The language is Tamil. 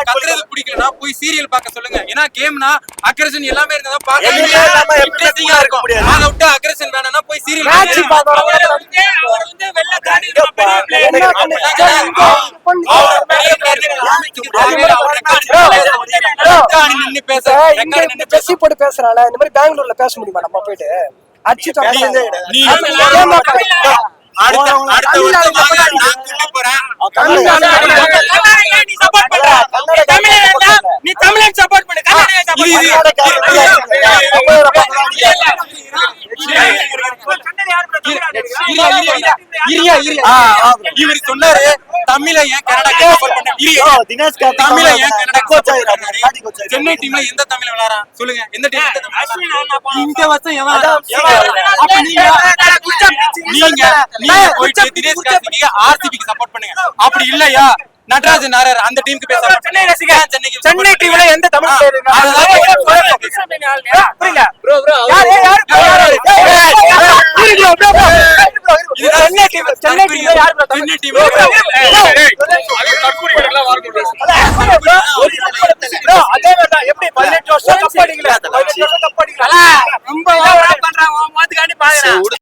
கத்துறது பிடிக்கலனா போய் சீரியல் பார்க்க சொல்லுங்க. ஏன்னா கேம்னா அக்ரஷன் எல்லாமே இருந்தா பார்க்க இன்ட்ரஸ்டிங்கா இருக்கும். அத விட்டு அக்ரஷன் வேணாம்னா போய் சீரியல் மேட்ச் பாக்கறோம். அவர் வந்து வெள்ள காடி பெரிய பிளேயர் நின்னு பேச ரெக்கார்ட் பேசி போட்டு பேசுறானே. இந்த மாதிரி பெங்களூர்ல பேச முடியுமா? நம்ம போயிட்டு அடிச்சுட்டு நீ அடுத்த வருஷம் வாங்க, நான் கூட்டி போறேன். நீ சப்போர்ட் பண்ற நீ தமிழன் சப்போர்ட் பண்ணு. இவர் சொன்னாரு தமிழ ஏன் கனடா சப்போர்ட் பண்ண. தமிழ ஏன் கனடா சென்னை டீம்ல எந்த தமிழ விளையாடுறான் சொல்லுங்க. எந்த டீம் இந்த வருஷம் நீங்க போயிட்டு தினேஷ் கார்த்திகேய ஆர்சிபிக்கு சப்போர்ட் பண்ணுங்க. அப்படி இல்லையா நடராஜன் நாரர் அந்த டீமுக்கு பேச. சென்னை ரசிகர் சென்னை டீம்ல எந்த தமிழ் பிளேயர் புரியல ப்ரோ யார் சென்னை டீம் யார் சென்னை டீம் அது தற்கூரிகள் எல்லாம் வார்த்தை ப்ரோ அதே மாதிரி தான். எப்படி 18 வருஷம் கப் அடிக்கல 18 வருஷம் கப் அடிக்கல ரொம்ப ஓவரா பண்றான். மாத்துக்காண்டி பாக்குறேன்.